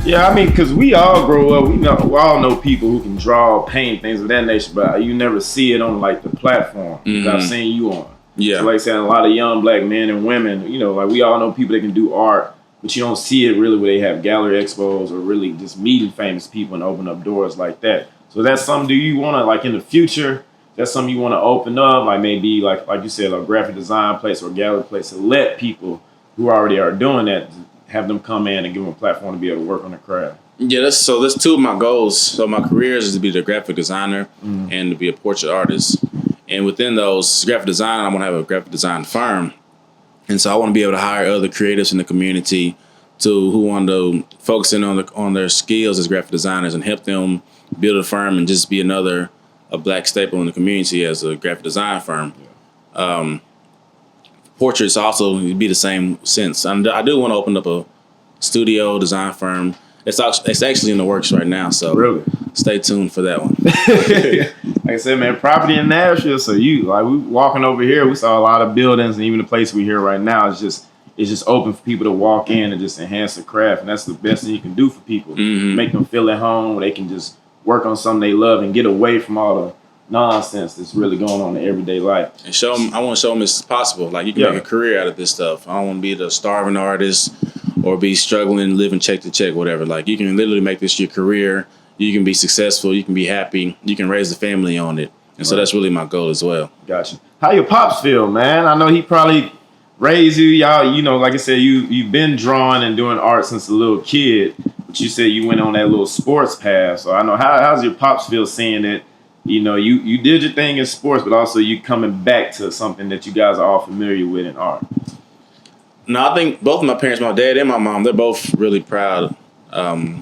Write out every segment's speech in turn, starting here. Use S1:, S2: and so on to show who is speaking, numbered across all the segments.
S1: Yeah, I mean, because we all grow up, we all know people who can draw, paint, things of that nature, but you never see it on like the platform that I've seen you on. So,
S2: Yeah.
S1: like I said, a lot of young black men and women, like we all know people that can do art, but you don't see it really where they have gallery expos or really just meeting famous people and open up doors like that. So that's something. Do you want to like in the future? That's something you want to open up, like maybe like you said, a graphic design place or a gallery place to let people who already are doing that have them come in and give them a platform to be able to work on their craft.
S2: Yeah, that's two of my goals. So my careers is to be the graphic designer and to be a portrait artist. And within those graphic design, I want to have a graphic design firm. And so I want to be able to hire other creatives in the community who want to focus in on their skills as graphic designers and help them build a firm and just be a black staple in the community as a graphic design firm. Yeah. Portraits also be the same sense. I do want to open up a studio design firm. It's actually in the works right now, so
S1: really
S2: stay tuned for that one.
S1: Like I said, man, property in Nashville. So we walking over here, we saw a lot of buildings, and even the place we here right now is just open for people to walk in and just enhance the craft, and that's the best thing you can do for people. Make them feel at home, where they can just work on something they love and get away from all the nonsense that's really going on in everyday life.
S2: And I want to show them it's possible. Like you can make a career out of this stuff. I don't want to be the starving artist or be struggling, living check to check, whatever. Like you can literally make this your career. You can be successful. You can be happy. You can raise a family on it. And so that's really my goal as well.
S1: Gotcha. How your pops feel, man? I know he probably raised you. Y'all, like I said, you've been drawing and doing art since a little kid. But you said you went on that little sports path. So I know how's your pops feel seeing that? You did your thing in sports, but also you coming back to something that you guys are all familiar with in art.
S2: No, I think both of my parents, my dad and my mom, they're both really proud.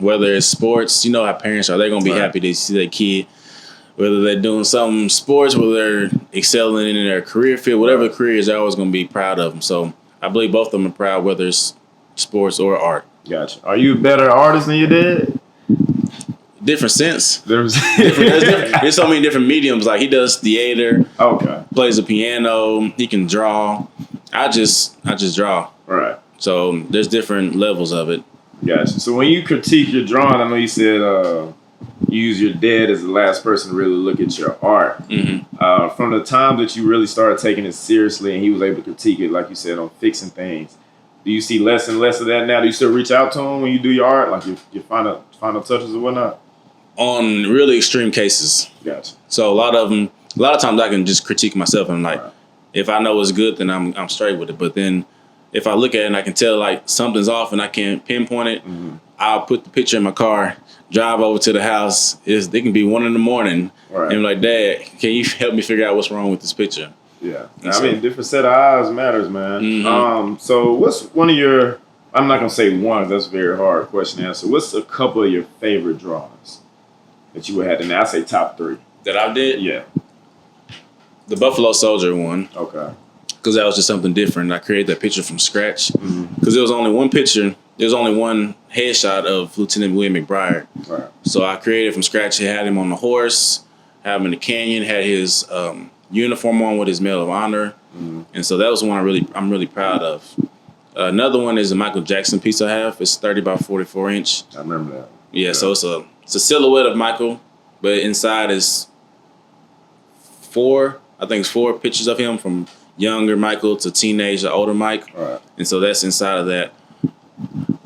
S2: Whether it's sports, you know how parents are. They're going to be happy to see their kid. Whether they're doing some sports, whether they're excelling in their career field, whatever the career is, they're always going to be proud of them. So I believe both of them are proud, whether it's sports or art.
S1: Gotcha. Are you a better artist than your dad?
S2: Different sense.
S1: There's
S2: so many different mediums. Like he does theater.
S1: Okay.
S2: Plays the piano. He can draw. I just draw.
S1: Right.
S2: So there's different levels of it.
S1: Gotcha. So when you critique your drawing, I know you said you use your dad as the last person to really look at your art. From the time that you really started taking it seriously and he was able to critique it, like you said, on fixing things, do you see less and less of that now? Do you still reach out to him when you do your art, like your final touches or whatnot?
S2: On really extreme cases.
S1: Gotcha.
S2: So a lot of times I can just critique myself and like, if I know it's good, then I'm straight with it. But then if I look at it and I can tell like something's off and I can't pinpoint it, I'll put the picture in my car, drive over to the house. It can be 1 a.m. and I'm like, Dad, can you help me figure out what's wrong with this picture?
S1: Yeah. I mean, different set of eyes matters, man. So what's one of your, I'm not going to say one, that's a very hard question to answer. What's a couple of your favorite drawings that you would have? And I'd say top 3.
S2: That I did?
S1: Yeah.
S2: The Buffalo Soldier one.
S1: Okay.
S2: Because that was just something different. I created that picture from scratch. Because there was only one picture. There was only one headshot of Lieutenant William McBride. Right. So I created from scratch. I had him on the horse, had him in the canyon, had his uniform on with his Medal of Honor. And so that was one I'm really proud of. Another one is a Michael Jackson piece I have. It's 30 by 44 inch.
S1: I remember that.
S2: Yeah, so it's a silhouette of Michael, but inside is 4 pictures of him from younger Michael to teenage to older Mike. Right. And so that's inside of that.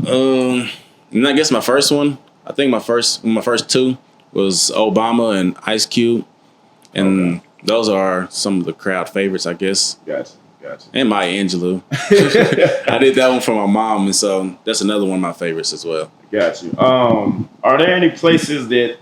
S2: And I guess my first one, I think my first 2 was Obama and Ice Cube. And those are some of the crowd favorites, I guess.
S1: Gotcha.
S2: And Maya Angelou. I did that one for my mom, and so that's another one of my favorites as well.
S1: Gotcha. Are there any places that,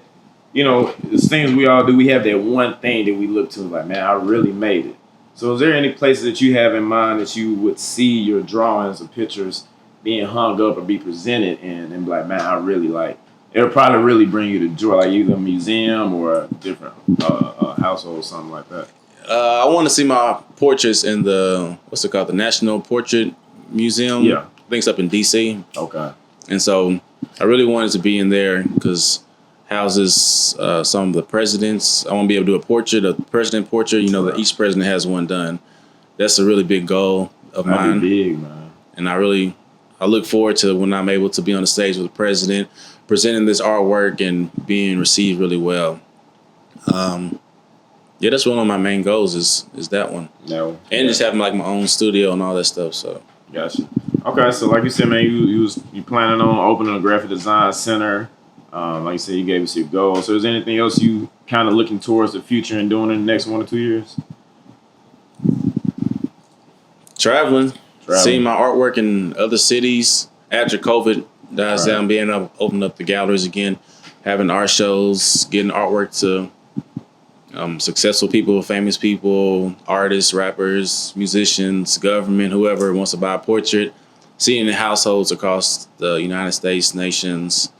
S1: it's things we all do, we have that one thing that we look to like, man, I really made it. So is there any places that you have in mind that you would see your drawings or pictures being hung up or be presented in and be like, man, I really like, it'll probably really bring you to joy, like either a museum or a different household or something like that?
S2: I want to see my portraits in the National Portrait Museum. Yeah. I think it's up in D.C.
S1: Okay.
S2: And so I really wanted to be in there because houses some of the presidents. I want to be able to do a president portrait. That each president has one done. That's a really big goal of mine.
S1: That'd be big, man.
S2: And I I look forward to when I'm able to be on the stage with the president, presenting this artwork and being received really well. Yeah, that's one of my main goals is that one.
S1: No.
S2: And just having like my own studio and all that stuff. So
S1: Gotcha. Okay, so like you said, man, you planning on opening a graphic design center. Like you said, you gave us your goal. So is there anything else you kind of looking towards the future and doing in the next 1 or 2 years?
S2: traveling, seeing my artwork in other cities after COVID dies down, being able to open up the galleries again, having art shows, getting artwork to successful people, famous people, artists, rappers, musicians, government, whoever wants to buy a portrait, seeing the households across the United States, nations,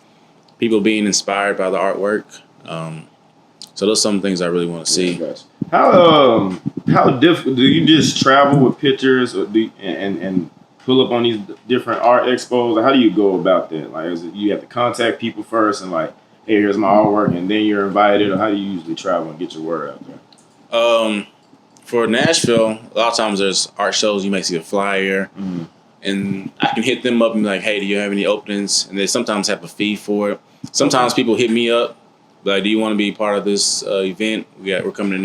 S2: people being inspired by the artwork. So those are some things I really want to see.
S1: Gotcha. How difficult do you just travel with pictures or and pull up on these different art expos? Or how do you go about that? Like, is it you have to contact people first and like, hey, here's my artwork, and then you're invited, or how do you usually travel and get your word out there?
S2: For Nashville, a lot of times there's art shows. You may see a flyer, and I can hit them up and be like, hey, do you have any openings? And they sometimes have a fee for it. Sometimes people hit me up, like, do you want to be part of this event? We're coming to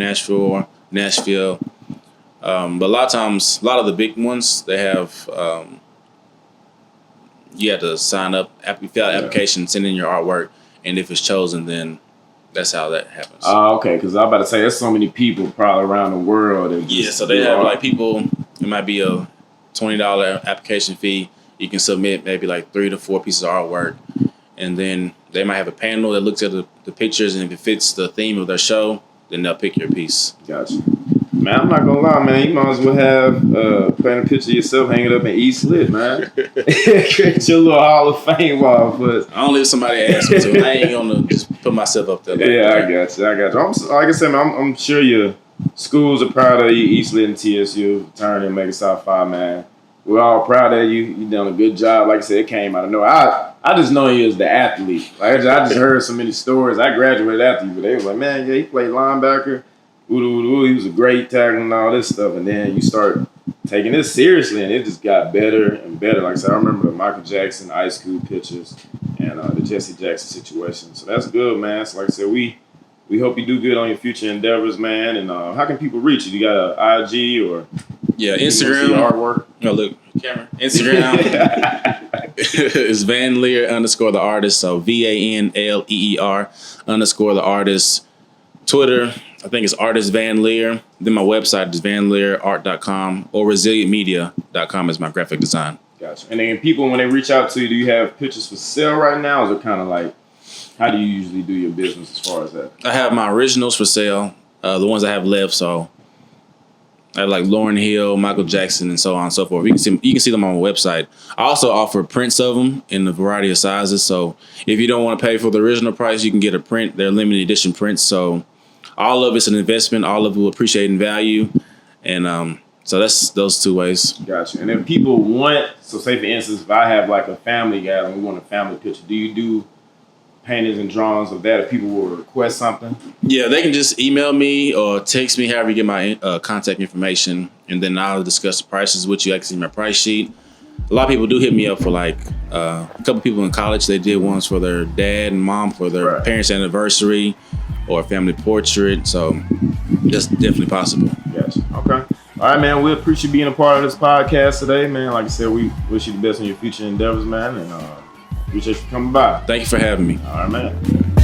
S2: Nashville. But a lot of times, a lot of the big ones, they have you have to sign up, fill out an application, send in your artwork, and if it's chosen, then that's how that happens.
S1: Okay, because I'm about to say there's so many people probably around the world.
S2: So they have like people. It might be a $20 application fee. You can submit maybe like 3 to 4 pieces of artwork, and then they might have a panel that looks at the pictures, and if it fits the theme of their show, then they'll pick your piece.
S1: Gotcha. Man, I'm not gonna lie, man. You might as well have paint a picture of yourself, hang it up in East Lit, man. Create your little Hall of Fame wall. But
S2: only if somebody asks me to. I ain't gonna just put myself up there.
S1: I got you. Like I said, man, I'm sure your schools are proud of you, East Lit and TSU, fraternity and Mega South 5, man. We're all proud of you. You done a good job. Like I said, it came out of nowhere. I just know you as the athlete. Like, I just heard so many stories. I graduated after you, but they was like, man, yeah, he played linebacker. He was a great tackle and all this stuff. And then you start taking this seriously, and it just got better and better. Like I said, I remember the Michael Jackson Ice Cube pictures and the Jesse Jackson situation. So that's good, man. So like I said, we hope you do good on your future endeavors, man. And how can people reach you? You got an IG or
S2: Instagram
S1: artwork?
S2: No, look, camera. Instagram is Van Leer _ the artist. So VANLEER _ the artist. Twitter, I think it's Artist Van Leer. Then my website is vanleerart.com or resilientmedia.com is my graphic design.
S1: Gotcha. And then people, when they reach out to you, do you have pictures for sale right now? Or is it kind of like, how do you usually do your business as far as that?
S2: I have my originals for sale, the ones I have left. So I have like Lauryn Hill, Michael Jackson, and so on and so forth. You can see them on my website. I also offer prints of them in a variety of sizes. So if you don't want to pay for the original price, you can get a print. They're limited edition prints. So all of it's an investment. All of it will appreciate in value. And so that's those 2 ways.
S1: Gotcha. And then people want, so say for instance, if I have like a family gathering, we want a family picture, do you do paintings and drawings of that if people will request something?
S2: Yeah, they can just email me or text me, however you get my contact information, and then I'll discuss the prices with you. I can see my price sheet. A lot of people do hit me up for like a couple people in college. They did ones for their dad and mom for their parents' anniversary or a family portrait. So that's definitely possible.
S1: Gotcha. Okay. All right, man. We appreciate you being a part of this podcast today, man. Like I said, we wish you the best in your future endeavors, man, and appreciate you coming by.
S2: Thank you for having me.
S1: All right, man.